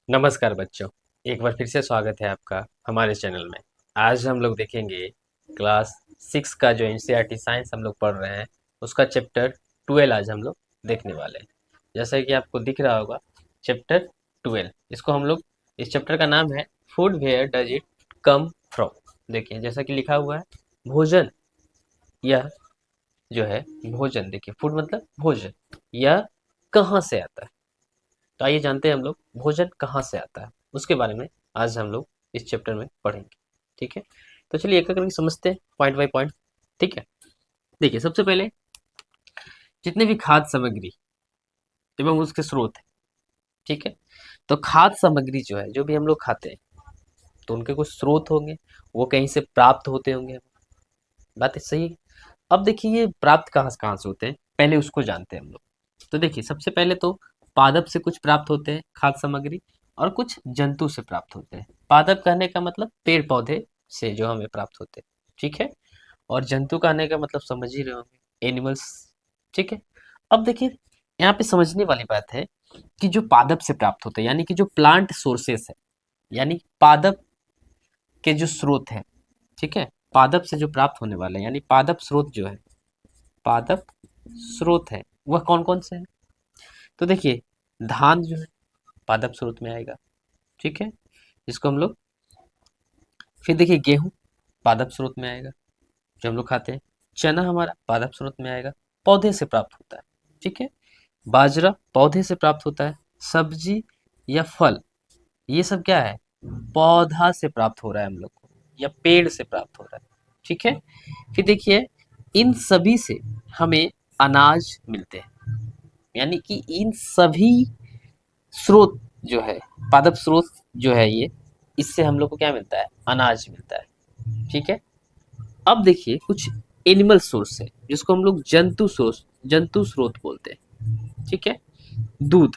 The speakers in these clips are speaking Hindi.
नमस्कार बच्चों, एक बार फिर से स्वागत है आपका हमारे चैनल में। आज हम लोग देखेंगे क्लास 6 का जो एनसीईआरटी साइंस हम लोग पढ़ रहे हैं उसका चैप्टर 12 आज हम लोग देखने वाले हैं। जैसा कि आपको दिख रहा होगा चैप्टर 12, इसको हम लोग इस चैप्टर का नाम है food where does it come from. देखिए जैसा कि लिखा हुआ है भोजन, यह जो है भोजन, देखिए फूड मतलब भोजन, यह कहाँ से आता है। तो आइए जानते हैं हम लोग भोजन कहाँ से आता है, उसके बारे में आज हम लोग इस चैप्टर में पढ़ेंगे। ठीक है, तो चलिए एक एक करके समझते हैं पॉइंट बाय पॉइंट। ठीक है, देखिए सबसे पहले जितने भी खाद्य सामग्री एवं उसके स्रोत है, ठीक है, तो खाद्य सामग्री जो है, जो भी हम लोग खाते हैं, तो उनके कुछ स्रोत होंगे, वो कहीं से प्राप्त होते होंगे। बात सही है। अब देखिए ये प्राप्त कहाँ कहाँ से होते हैं, पहले उसको जानते हैं हम लोग। तो देखिए सबसे पहले तो पादप से कुछ प्राप्त होते हैं खाद्य सामग्री, और कुछ जंतु से प्राप्त होते हैं। पादप कहने का मतलब पेड़ पौधे से जो हमें प्राप्त होते हैं, ठीक है। और जंतु कहने का मतलब समझ ही रहे होंगे, एनिमल्स। ठीक है, अब देखिए यहाँ पे समझने वाली बात है कि जो पादप से प्राप्त होते हैं, यानी कि जो प्लांट सोर्सेस है, यानी पादप के जो स्रोत है, ठीक है, पादप से जो प्राप्त होने वाले हैं, यानी पादप स्रोत जो है, पादप स्रोत है, वह कौन कौन से हैं। तो देखिए धान जो है पादप स्रोत में आएगा, ठीक है, जिसको हम लोग, फिर देखिए गेहूं पादप स्रोत में आएगा जो हम लोग खाते हैं। चना हमारा पादप स्रोत में आएगा, पौधे से प्राप्त होता है, ठीक है। बाजरा पौधे से प्राप्त होता है। सब्जी या फल, ये सब क्या है, पौधा से प्राप्त हो रहा है हम लोग को, या पेड़ से प्राप्त हो रहा है, ठीक है। फिर देखिए इन सभी से हमें अनाज मिलते हैं, यानी कि इन सभी स्रोत जो है, पादप स्रोत जो है ये, इससे हम लोग को क्या मिलता है, अनाज मिलता है, ठीक है। अब देखिए कुछ एनिमल सोर्स है जिसको हम लोग जंतु स्रोत बोलते हैं, ठीक है। दूध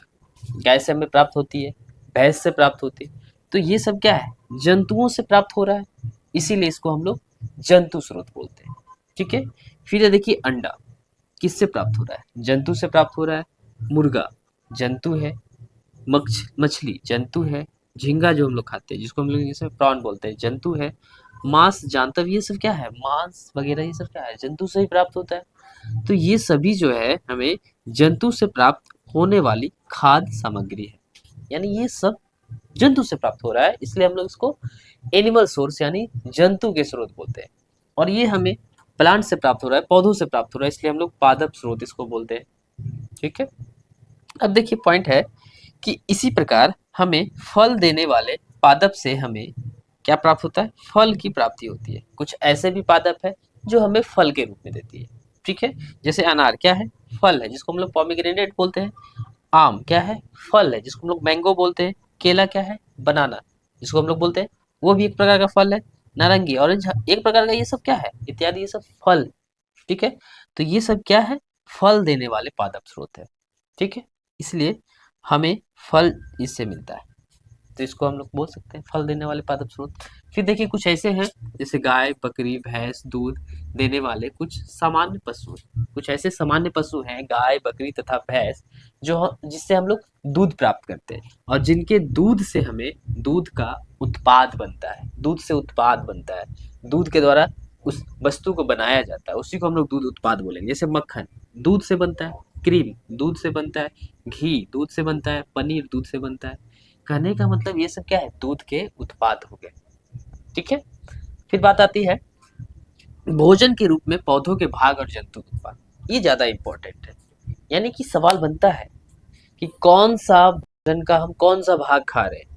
गाय से हमें प्राप्त होती है, भैंस से प्राप्त होती है, तो ये सब क्या है, जंतुओं से प्राप्त हो रहा है, इसीलिए इसको हम लोग जंतु स्रोत बोलते हैं, ठीक है। फिर ये देखिए अंडा किससे प्राप्त हो रहा है, जंतु से प्राप्त हो रहा है। मुर्गा जंतु है, मछली जंतु है, झींगा जो हम लोग खाते हैं जिसको हम लोग जैसे प्रॉन बोलते हैं, जंतु है। मांस जानता भी, ये सब क्या है, मांस वगैरह ये सब क्या है, जंतु से ही प्राप्त होता है। तो ये सभी जो है हमें जंतु से प्राप्त होने वाली खाद्य सामग्री है, यानी ये सब जंतु से प्राप्त हो रहा है, इसलिए हम लोग इसको एनिमल सोर्स यानी जंतु के स्रोत बोलते हैं। और ये हमें प्लांट से प्राप्त हो रहा है, पौधों से प्राप्त हो रहा है, इसलिए हम लोग पादप स्रोत इसको बोलते हैं, ठीक है। अब देखिए पॉइंट है कि इसी प्रकार हमें फल देने वाले पादप से हमें क्या प्राप्त होता है, फल की प्राप्ति होती है। कुछ ऐसे भी पादप है जो हमें फल के रूप में देती है, ठीक है। जैसे अनार क्या है, फल है जिसको हम लोग पॉमीग्रेनेट बोलते हैं। आम क्या है, फल है जिसको हम लोग मैंगो बोलते हैं। केला क्या है, बनाना जिसको हम लोग बोलते हैं, वो भी एक प्रकार का फल है। नारंगी ऑरेंज एक प्रकार का, ये सब क्या है, इत्यादि, ये सब फल, ठीक है। तो ये सब क्या है, फल देने वाले पादप स्रोत है, ठीक है। इसलिए हमें फल इससे मिलता है, तो इसको हम लोग बोल सकते हैं फल देने वाले पादप स्रोत। फिर देखिए कुछ ऐसे हैं जैसे गाय बकरी भैंस दूध देने वाले कुछ सामान्य पशु हैं। कुछ ऐसे सामान्य पशु हैं गाय बकरी तथा भैंस जिससे हम लोग दूध प्राप्त करते हैं, और जिनके दूध से हमें दूध का उत्पाद बनता है, दूध से उत्पाद बनता है, दूध के द्वारा उस वस्तु को बनाया जाता है, उसी को हम लोग दूध उत्पाद बोलेंगे। जैसे मक्खन दूध से बनता है, क्रीम दूध से बनता है, घी दूध से बनता है, पनीर दूध से बनता है। कहने का मतलब ये सब क्या है, दूध के उत्पाद हो गए, ठीक है। फिर बात आती है भोजन के रूप में पौधों के भाग और जंतु उत्पाद, ये ज्यादा इंपॉर्टेंट है। यानी कि सवाल बनता है कि कौन सा भोजन का हम कौन सा भाग खा रहे हैं,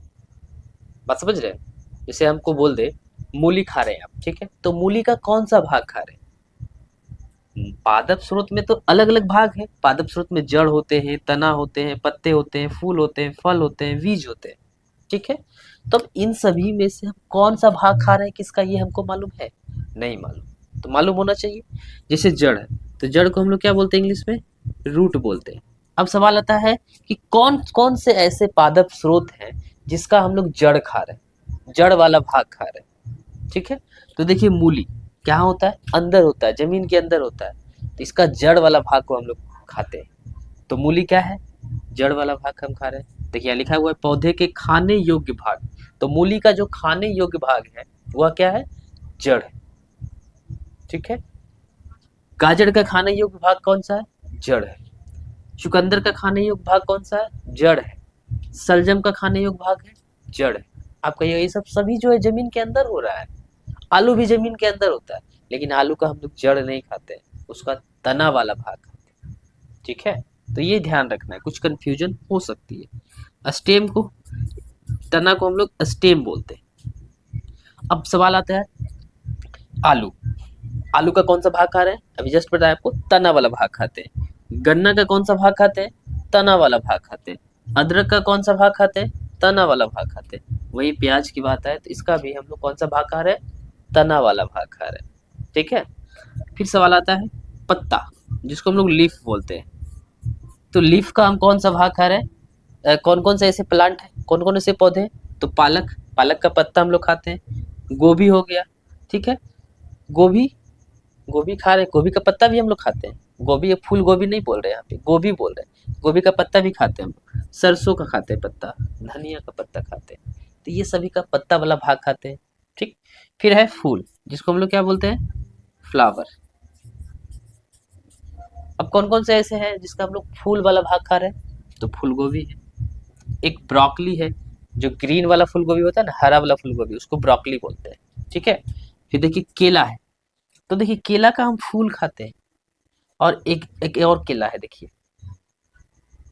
बात समझ रहे हैं। जैसे हमको बोल दे मूली खा रहे हैं आप, ठीक है, तो मूली का कौन सा भाग खा रहे हैं। पादप स्रोत में तो अलग अलग भाग है, पादप स्रोत में जड़ होते हैं, तना होते हैं, पत्ते होते हैं, फूल होते हैं, फल होते हैं, बीज होते हैं, ठीक है। तो अब इन सभी में से हम कौन सा भाग खा रहे हैं किसका, ये हमको मालूम है, नहीं मालूम, तो मालूम होना चाहिए। जैसे जड़ है, तो जड़ को हम लोग क्या बोलते हैं इंग्लिश में, रूट बोलते हैं। अब सवाल आता है कि कौन कौन से ऐसे पादप स्रोत हैं जिसका हम लोग जड़ खा रहे हैं, जड़ वाला भाग खा रहे हैं, ठीक है। तो देखिए मूली क्या होता है, अंदर होता है, जमीन के अंदर होता है, तो इसका जड़ वाला भाग को हम लोग खाते हैं। तो मूली क्या है, जड़ वाला भाग हम खा रहे हैं। देखिए यहाँ लिखा हुआ है पौधे के खाने योग्य भाग। तो मूली का जो खाने योग्य भाग है वह क्या है? जड़ है। ठीक है। गाजर का खाने योग्य भाग कौन सा है? जड़ है। चुकंदर का खाने योग्य भाग कौन सा है? जड़ है। सलजम का खाने योग्य भाग है? जड़ है। आप कहिए ये सब सभी जो है जमीन के अंदर हो रहा है। आलू भी जमीन के अंदर होता है, लेकिन आलू का हम लोग जड़ नहीं खाते, उसका तना वाला भाग खाते हैं। ठीक है, तो ये ध्यान रखना है, कुछ कंफ्यूजन हो सकती है। स्टेम को, तना को हम लोग स्टेम बोलते हैं। अब सवाल आता है आलू, आलू का कौन सा भाग खा रहे हैं? अभी जस्ट बताया आपको, तना वाला भाग खाते हैं। गन्ना का कौन सा भाग खाते हैं? तना वाला भाग खाते हैं। अदरक का कौन सा भाग खाते हैं? तना वाला भाग खाते हैं। वही प्याज की बात है तो इसका भी हम लोग कौन सा भाग खा रहे हैं? तना वाला भाग खा रहे हैं। ठीक है। फिर सवाल आता है पत्ता, जिसको हम लोग लीफ बोलते हैं। तो लीफ का हम कौन सा भाग खा रहे हैं? कौन कौन से ऐसे प्लांट है, कौन कौन से पौधे? तो पालक, पालक का पत्ता हम लोग खाते हैं। गोभी हो गया, ठीक है, गोभी, गोभी खा रहे हैं, गोभी का पत्ता भी हम लोग खाते हैं। गोभी, फूल गोभी नहीं बोल रहे हैं यहाँ पे, गोभी बोल रहे हैं। गोभी का पत्ता भी खाते हैं हम लोग। सरसों का खाते हैं पत्ता, धनिया का पत्ता खाते हैं। तो ये सभी का पत्ता वाला भाग खाते हैं। ठीक। फिर है फूल, जिसको हम लोग क्या बोलते हैं? फ्लावर। अब कौन कौन से ऐसे हैं जिसका हम लोग फूल वाला भाग खा रहे हैं? तो फूल गोभी है, एक ब्रोकली है, जो ग्रीन वाला फूल गोभी होता है ना, हरा वाला फूल गोभी, उसको ब्रोकली बोलते हैं। ठीक है। फिर देखिए केला है, तो देखिए केला का हम फूल खाते हैं। और एक एक और केला है, देखिए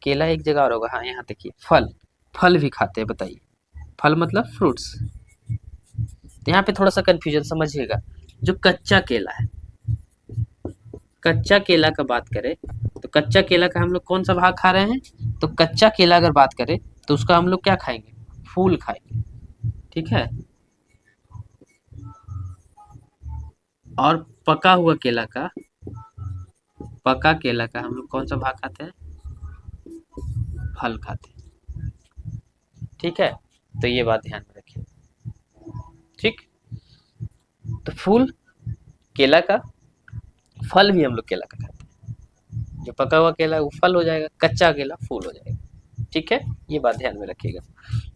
केला एक जगह और होगा, हाँ यहाँ देखिए फल, फल भी खाते हैं। बताइए, फल मतलब फ्रूट्स। तो यहाँ पे थोड़ा सा कंफ्यूजन समझिएगा। जो कच्चा केला है, कच्चा केला का बात करें तो कच्चा केला का हम लोग कौन सा भाग खा रहे हैं? तो कच्चा केला अगर बात करें तो उसका हम लोग क्या खाएंगे? फूल खाएंगे। ठीक है। और पका हुआ केला का, पका केला का हम लोग कौन सा भाग खाते हैं? फल खाते हैं। ठीक है, तो ये बात ध्यान में रखिए। ठीक। तो फूल केला का, फल भी हम लोग केला का खाते हैं। जो पका हुआ केला है वो फल हो जाएगा, कच्चा केला फूल हो जाएगा। ठीक है, ये बात ध्यान में रखिएगा।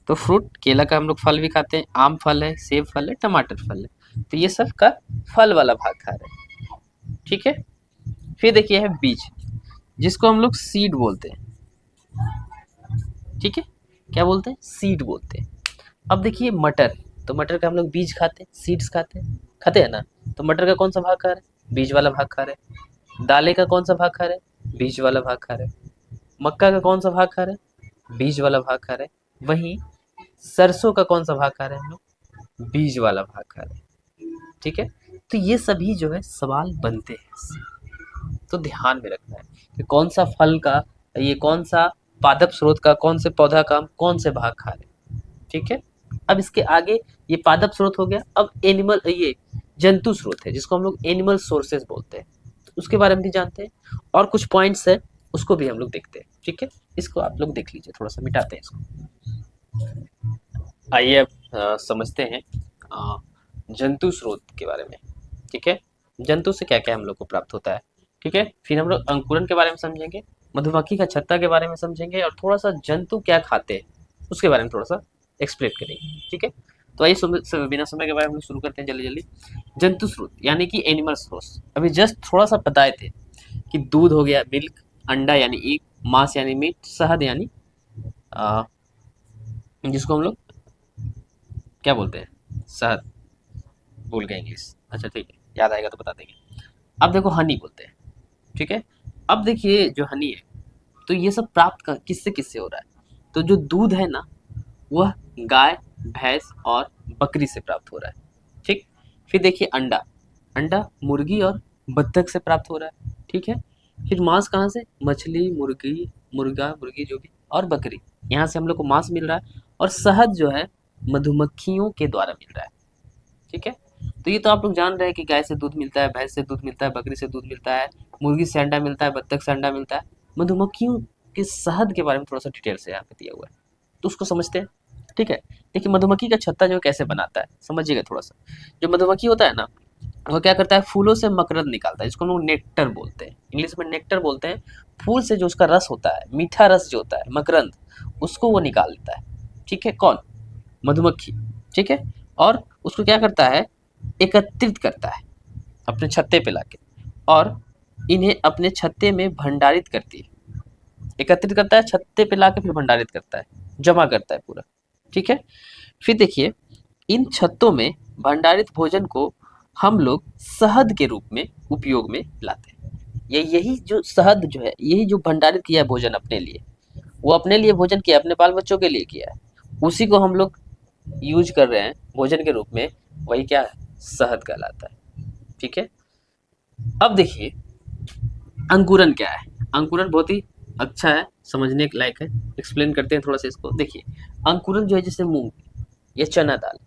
तो फ्रूट केला का हम लोग फल भी खाते हैं, आम फल है, सेब फल है, टमाटर फल है। तो ये सब का फल वाला भाग खा रहे हैं। ठीक है। फिर देखिए है बीज, जिसको हम लोग सीड बोलते हैं। ठीक है, क्या बोलते हैं? सीड बोलते हैं। अब देखिए मटर, तो मटर का हम लोग बीज खाते हैं, सीड्स खाते हैं ना। तो मटर का कौन सा भाग खा रहे हैं? बीज वाला भाग खा रहे हैं। दालें का कौन सा भाग खा रहे हैं? बीज वाला भाग खा रहे हैं। मक्का का कौन सा भाग खा रहे हैं? बीज वाला भाग खा रहे हैं। वहीं सरसों का कौन सा भाग खा रहे हैं हम लोग? बीज वाला भाग खा रहे हैं। ठीक है। तो ये सभी जो है सवाल बनते हैं इससे। तो ध्यान में रखना है कि कौन सा फल का, ये कौन सा पादप स्रोत का, कौन से पौधा का हम कौन से भाग खा रहे हैं। ठीक है। अब इसके आगे ये पादप स्रोत हो गया। अब एनिमल, ये जंतु स्रोत है, जिसको हम लोग एनिमल सोर्सेज बोलते हैं। तो उसके बारे में भी जानते हैं, और कुछ पॉइंट्स है उसको भी हम लोग देखते हैं। ठीक है, इसको आप लोग देख लीजिए, थोड़ा सा मिटाते हैं इसको। आइए अब समझते हैं जंतु स्रोत के बारे में। ठीक है, जंतु से क्या क्या हम लोग को प्राप्त होता है। ठीक है, फिर हम लोग अंकुरन के बारे में समझेंगे, मधुमक्खी का छत्ता के बारे में समझेंगे, और थोड़ा सा जंतु क्या खाते हैं उसके बारे में थोड़ा सा एक्सप्लेन करेंगे। ठीक है, तो आइए बिना समय के बारे में हम लोग शुरू करते हैं जल्दी जल्दी। जंतु स्रोत यानी कि एनिमल सोर्स, अभी जस्ट थोड़ा सा बताए थे कि दूध हो गया, मिल्क, अंडा यानी एग, मांस यानी मीट, शहद यानी जिसको हम लोग क्या बोलते हैं? शहद, भूल गए इंग्लिश। अच्छा ठीक है, याद आएगा तो बता देंगे। अब देखो हनी बोलते हैं। ठीक है, अब देखिए जो हनी है, तो ये सब प्राप्त किससे किससे हो रहा है? तो जो दूध है ना, वह गाय, भैंस और बकरी से प्राप्त हो रहा है। ठीक। फिर देखिए अंडा, अंडा मुर्गी और बत्तख से प्राप्त हो रहा है। ठीक है। फिर मांस कहाँ से? मछली, मुर्गी, मुर्गा, मुर्गी जो भी, और बकरी, यहाँ से हम लोग को मांस मिल रहा है। और शहद जो है मधुमक्खियों के द्वारा मिल रहा है। ठीक है, तो ये तो आप लोग जान रहे हैं कि गाय से दूध मिलता है, भैंस से दूध मिलता है, बकरी से दूध मिलता है, मुर्गी से अंडा मिलता है, बत्तख से अंडा मिलता है। मधुमक्खियों के शहद के बारे में थोड़ा सा डिटेल से यहाँ पे दिया हुआ है, तो उसको समझते हैं। ठीक है, देखिए मधुमक्खी का छत्ता जो कैसे बनाता है समझिएगा थोड़ा सा। जो मधुमक्खी होता है ना, वो क्या करता है? फूलों से मकरंद निकालता है, जिसको हम लोग नेक्टर बोलते हैं, इंग्लिश में नेक्टर बोलते हैं। फूल से जो उसका रस होता है, मीठा रस जो होता है, मकरंद, उसको वो निकाल लेता है। ठीक है, कौन? मधुमक्खी। ठीक है, और उसको क्या करता है, एकत्रित करता है अपने छत्ते पे लाके, और इन्हें अपने छत्ते में भंडारित करती है। एकत्रित करता है छत्ते पे लाके, फिर भंडारित करता है, जमा करता है पूरा। ठीक है, फिर देखिए इन छत्तों में भंडारित भोजन को हम लोग शहद के रूप में उपयोग में लाते हैं। यही जो शहद जो है, यही जो भंडारित किया है भोजन अपने लिए, वो अपने लिए भोजन किया, अपने बाल बच्चों के लिए किया है, उसी को हम लोग यूज कर रहे हैं भोजन के रूप में, वही क्या है, शहद कहलाता है। ठीक है, अब देखिए अंकुरन क्या है। अंकुरन बहुत ही अच्छा है, समझने के लायक है। एक्सप्लेन करते हैं थोड़ा सा इसको। देखिए अंकुरन जो है, जैसे मूंग या चना दाल,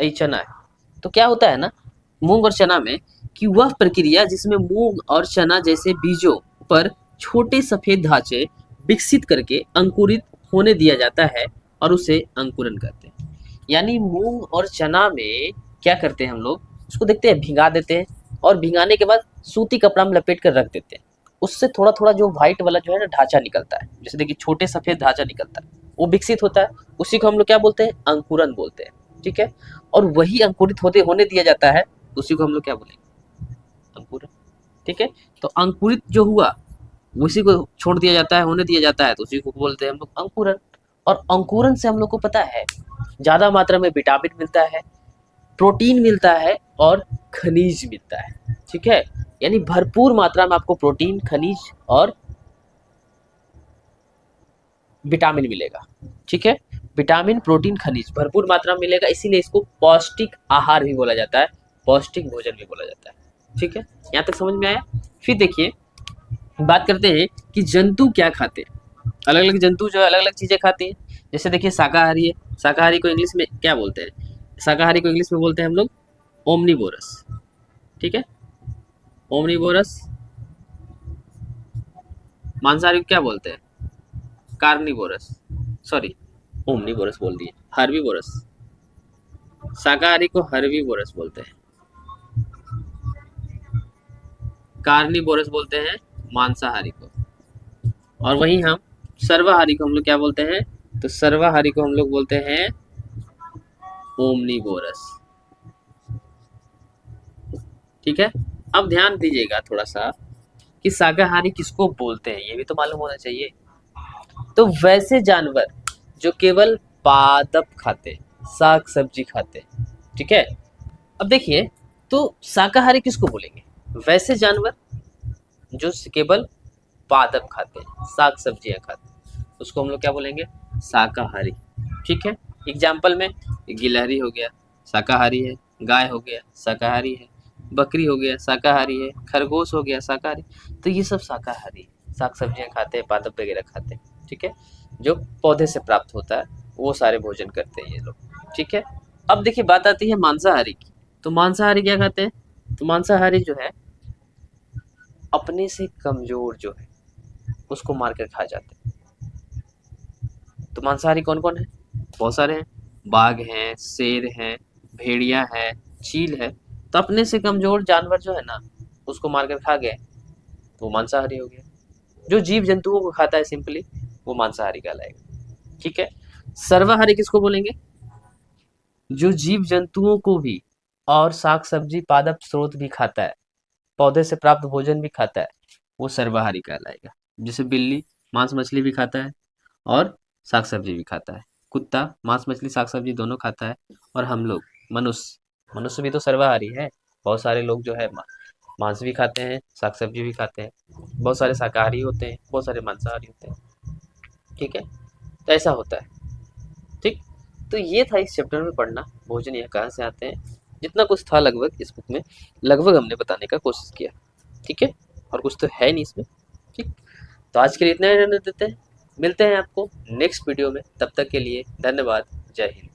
यही चना है, तो क्या होता है ना मूंग और चना में, कि वह प्रक्रिया जिसमें मूंग और चना जैसे बीजों पर छोटे सफेद ढांचे विकसित करके अंकुरित होने दिया जाता है, और उसे अंकुरन कहते हैं। यानी मूंग और चना में क्या करते हैं हम लोग, उसको देखते हैं, भिंगा देते हैं, और भिंगाने के बाद सूती कपड़ा में लपेट कर रख देते हैं। उससे थोड़ा थोड़ा जो व्हाइट वाला जो है ना ढांचा निकलता है, जैसे देखिए छोटे सफेद ढांचा निकलता है, वो विकसित होता है, उसी को हम लोग क्या बोलते हैं, अंकुरन बोलते हैं। ठीक है, और वही अंकुरित होते होने दिया जाता है, उसी को हम लोग क्या बोलेंगे, अंकुरन। ठीक है, तो अंकुरित जो हुआ उसी को छोड़ दिया जाता है, होने दिया जाता है, तो उसी को बोलते हैं हम लोग अंकुरन। और अंकुरन से हम लोग को पता है ज्यादा मात्रा में विटामिन मिलता है, प्रोटीन मिलता है, और खनिज मिलता है। ठीक है, यानी भरपूर मात्रा में आपको प्रोटीन, खनिज और विटामिन मिलेगा। ठीक है, विटामिन, प्रोटीन, खनिज भरपूर मात्रा में मिलेगा, इसीलिए इसको पौष्टिक आहार भी बोला जाता है, पौष्टिक भोजन भी बोला जाता है। ठीक है, यहाँ तक समझ में आया। फिर देखिए बात करते हैं कि जंतु क्या खाते हैं। अलग अलग जंतु जो है अलग अलग चीजें खाते हैं। जैसे देखिए शाकाहारी है, शाकाहारी को इंग्लिश में क्या बोलते हैं, शाकाहारी को इंग्लिश में बोलते हैं हम लोग ओमनीवोरस। ठीक है, ओमनीवोरस। मांसाहारी को क्या बोलते हैं, कार्निवोरस, सॉरी ओमनीवोरस बोल दिए, हर्बीवोरस। शाकाहारी को हर्बीवोरस बोलते हैं, कार्निवोरस बोलते हैं मांसाहारी को। और वहीं हम सर्वाहारी को हम लोग क्या बोलते हैं, तो सर्वाहारी को हम लोग बोलते हैं ओमनीवोरस। ठीक है, अब ध्यान दीजिएगा थोड़ा सा कि शाकाहारी किसको बोलते हैं, ये भी तो मालूम होना चाहिए। तो वैसे जानवर जो केवल पादप खाते, साग सब्जी खाते। ठीक है, अब देखिए तो शाकाहारी किसको बोलेंगे, वैसे जानवर जो केवल पादप खाते हैं, साग सब्जियां खाते हैं, उसको हम लोग क्या बोलेंगे, शाकाहारी। ठीक है, एग्जाम्पल में गिलहरी हो गया, शाकाहारी है, गाय हो गया, शाकाहारी है, बकरी हो गया, शाकाहारी है, खरगोश हो गया, शाकाहारी। तो ये सब शाकाहारी है, साग सब्जियां खाते हैं, पादप वगैरह खाते हैं। ठीक है, जो पौधे से प्राप्त होता है वो सारे भोजन करते हैं ये लोग। ठीक है, अब देखिए बात आती है मांसाहारी की। तो मांसाहारी क्या खाते हैं, तो मांसाहारी जो है अपने से कमजोर जो है उसको मार कर खा जाते हैं। तो मांसाहारी कौन कौन है, बहुत सारे हैं, बाघ हैं, शेर हैं, भेड़िया है, चील है। तो अपने से कमजोर जानवर जो है ना उसको मार कर खा गए, तो वो मांसाहारी हो गया। जो जीव जंतुओं को खाता है सिंपली, वो मांसाहारी कहलाएगा। ठीक है, सर्वाहारी किसको बोलेंगे, जो जीव जंतुओं को भी और साग सब्जी पादप स्रोत भी खाता है, पौधे से प्राप्त भोजन भी खाता है, वो सर्वाहारी कहलाएगा। जैसे बिल्ली मांस मछली भी खाता है और साग सब्जी भी खाता है, कुत्ता मांस मछली साग सब्जी दोनों खाता है, और हम लोग मनुष्य, मनुष्य भी तो सर्वाहारी है। बहुत सारे लोग जो है मांस भी खाते हैं, साग सब्जी भी खाते हैं, बहुत सारे शाकाहारी होते हैं, बहुत सारे मांसाहारी होते हैं। ठीक है, तो ऐसा होता है। ठीक, तो ये था इस चैप्टर में पढ़ना, भोजन यह कहाँ से आते हैं। जितना कुछ था लगभग इस बुक में, लगभग हमने बताने का कोशिश किया। ठीक है, और कुछ तो है नहीं इसमें। ठीक, तो आज के लिए इतना ही रहने देते हैं, मिलते हैं आपको नेक्स्ट वीडियो में, तब तक के लिए धन्यवाद, जय हिंद।